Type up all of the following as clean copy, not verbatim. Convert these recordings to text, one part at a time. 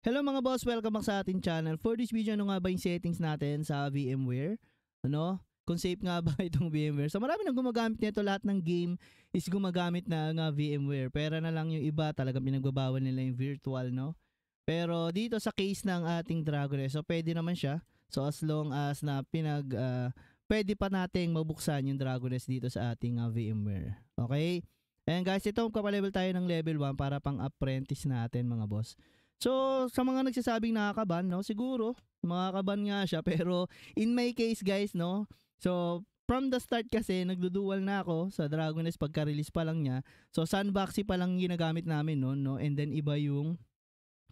Hello mga boss, welcome back sa ating channel. For this video, ano nga ba yung settings natin sa VMware? Ano? Kung safe nga ba itong VMware? So marami nang gumagamit nito, lahat ng game is gumagamit na nga VMware. Pera na lang yung iba, talagang pinagbabawal nila yung virtual, no? Pero dito sa case ng ating Dragoness, so pwede naman siya. So as long as na pwede pa nating mabuksan yung Dragoness dito sa ating VMware. Okay? Ayan guys, ito magpapalevel tayo ng level 1 para pang apprentice natin mga boss. So, sa mga nagsasabing nakakaban, no, siguro, makakaban nga siya. Pero, in my case, guys, no, so, from the start kasi, nagdudual na ako sa Dragoness pagka-release pa lang niya. So, sandboxy pa lang ginagamit namin noon, no, and then iba yung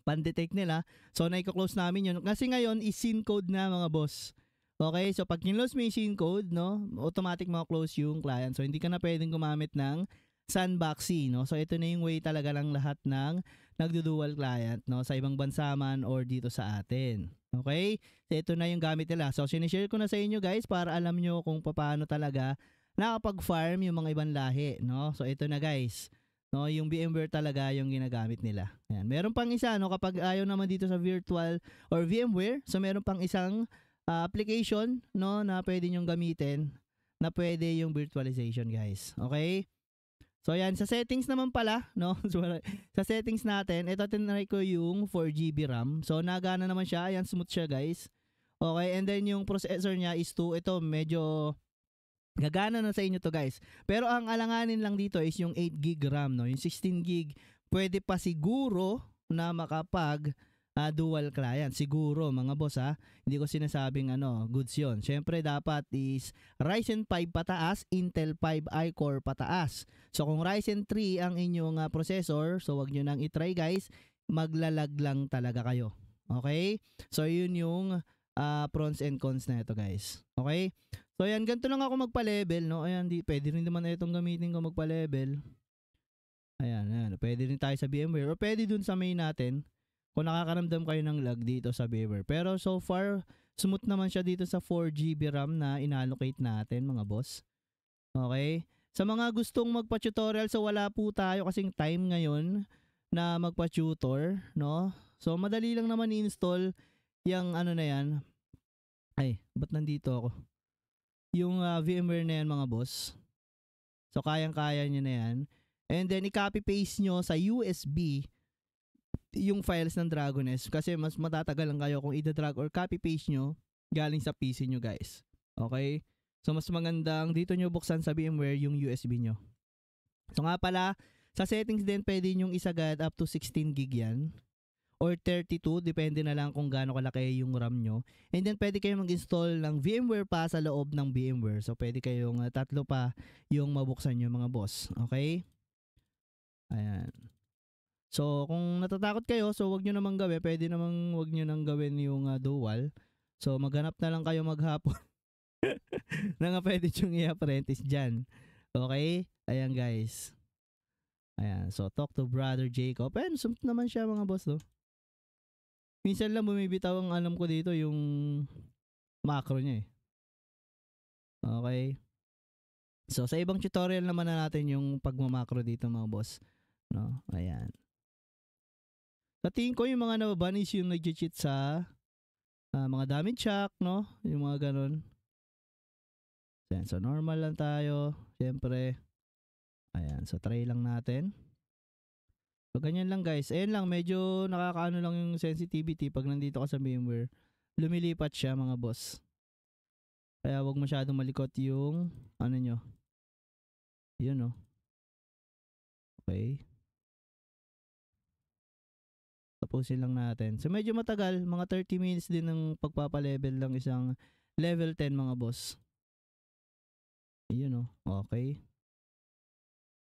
pan-detect nila. So, naiko-close namin yun. Kasi ngayon, is scene code na, mga boss. Okay, so pag kinlose mo yung scene code, no, automatic close yung client. So, hindi ka na pwedeng gumamit ng sandboxy, no. So, ito na yung way talaga ng lahat ng nagdo-dual client, no, sa ibang bansa man or dito sa atin. Okay? So ito na yung gamit nila. So sinishare ko na sa inyo guys para alam nyo kung paano talaga nakapag-farm yung mga ibang lahi, no. So ito na guys, no, yung VMware talaga yung ginagamit nila. Ayan. Meron pang isa, no, kapag ayaw naman dito sa virtual or VMware, so meron pang isang application, no, na pwede nyong gamitin na pwede yung virtualization guys. Okay? So yan, sa settings naman pala, no? Sa settings natin, ito tinry ko yung 4GB RAM. So nagana naman siya, ayan, smooth siya guys. Okay, and then yung processor niya is 2, ito medyo gagana na sa inyo to guys. Pero ang alanganin lang dito is yung 8GB RAM, no? Yung 16GB, pwede pa siguro na makapag dual client. Siguro mga boss ha. Hindi ko sinasabing goods yun. Syempre dapat is Ryzen 5 pataas, Intel 5 i-Core pataas. So kung Ryzen 3 ang inyong processor, so wag nyo nang itry guys, maglalag lang talaga kayo. Okay? So yun yung pros and cons na ito guys. Okay? So yan, ganito lang ako magpa-level, no? Ayan, pwede rin naman itong gamitin ko magpa-level. Ayan. Pwede rin tayo sa VMware or pwede dun sa main natin kung nakakaramdam kayo ng lag dito sa VMware. Pero so far, smooth naman siya dito sa 4GB RAM na inallocate natin mga boss. Okay? Sa mga gustong magpa-tutorial, so wala po tayo kasing time ngayon na magpa-tutor, no? So madali lang naman i-install yung na yan. Ay, ba't nandito ako? Yung VMware na yan mga boss. So kayang-kaya nyo na yan. And then i-copy-paste nyo sa USB yung files ng Dragoness kasi mas matatagal lang kayo kung ida-drag or copy-paste nyo galing sa PC nyo guys. Okay? So mas magandang dito nyo buksan sa VMware yung USB nyo. So nga pala, sa settings din pwede nyong isagad up to 16GB yan or 32, depende na lang kung gaano kalaki yung RAM nyo. And then pwede kayong mag-install ng VMware pa sa loob ng VMware. So pwede kayong tatlo pa yung mabuksan nyo mga boss. Okay? Ayan. So, kung natatakot kayo, so wag nyo namang gawin. Pwede namang wag nyo nang gawin yung dual. So, maghanap na lang kayo maghapon na nga pwede yung i-apprentice dyan. Okay? Ayan guys. Ayan. So, talk to brother Jacob. Ayan, sumt naman siya mga boss, no? Minsan lang bumibitaw ang alam ko dito yung macro niya eh. Okay? So, sa ibang tutorial naman na natin yung pagmamakro dito mga boss. No? Ayan. Sa tingin ko yung mga nababan is yung nag-cheat sa mga damage shock, no? Yung mga ganun. So normal lang tayo. Siyempre. Ayan. So try lang natin. So ganyan lang guys. Ayan lang. Medyo nakakaano lang yung sensitivity pag nandito ka sa VMware. Lumilipat siya mga boss. Kaya wag masyadong malikot yung nyo. Yun no. Okay. Tapusin lang natin. So medyo matagal, mga 30 minutes din ng pagpapalevel ng isang level 10 mga boss. Ayun okay.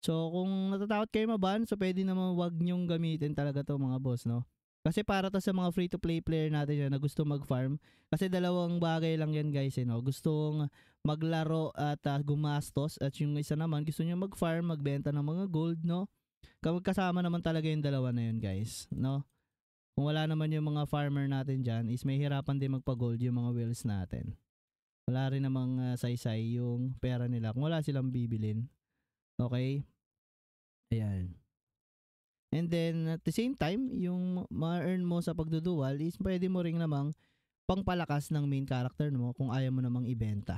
So kung natatakot kayo maban, so pwede naman wag nyong gamitin talaga to mga boss, no? Kasi para to sa mga free to play player natin yan na gusto mag-farm. Kasi dalawang bagay lang yan guys, no? Gustong maglaro at gumastos at yung isa naman gusto niya mag-farm, magbenta ng mga gold, no? Kasama naman talaga yung dalawa na yun guys, no? Kung wala naman yung mga farmer natin dyan, is may hirapan din magpa-gold yung mga whales natin. Wala rin namang saysay yung pera nila kung wala silang bibilin. Okay? Ayan. And then at the same time, yung ma-earn mo sa pagdudual is pwede mo ring namang pangpalakas ng main character mo kung ayaw mo namang ibenta.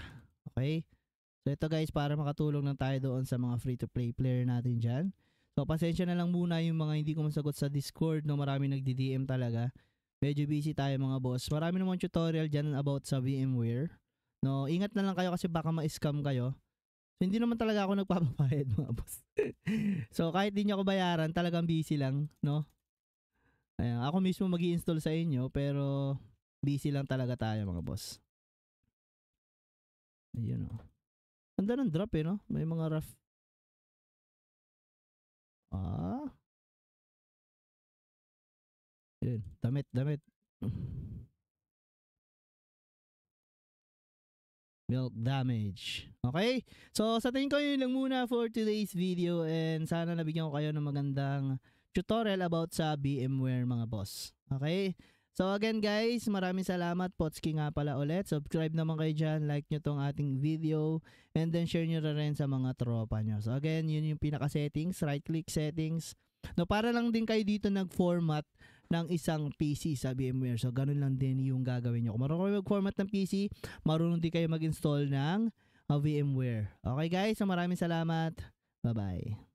Okay? So ito guys, para makatulong lang tayo doon sa mga free-to-play player natin dyan. So pasensya na lang muna yung mga hindi ko masagot sa Discord, no, marami nagdi-DM talaga. Medyo busy tayo mga boss. Marami namang tutorial dyan about sa VMware. No, ingat na lang kayo kasi baka ma-scam kayo. So, hindi naman talaga ako nagpapapayad mga boss. So kahit di nyo ako bayaran, talagang busy lang, no? Ayan, ako mismo mag-i-install sa inyo pero busy lang talaga tayo mga boss. Ayun o. Ganda ng drop eh, no? May mga rough. Yun, damit. Milk damage. Okay? So, sa tingin ko yun lang muna for today's video and sana nabigyan ko kayo ng magandang tutorial about sa VMware mga boss. Okay? So again guys, maraming salamat. Potski nga pala ulit. Subscribe naman kayo dyan. Like nyo tong ating video. And then share nyo rin sa mga tropa nyo. So again, yun yung pinaka-settings. Right click settings. No, para lang din kayo dito nag-format ng isang PC sa VMware. So ganun lang din yung gagawin nyo. Kung marunong kayo mag-format ng PC, marunong din kayo mag-install ng VMware. Okay guys, so maraming salamat. Bye-bye.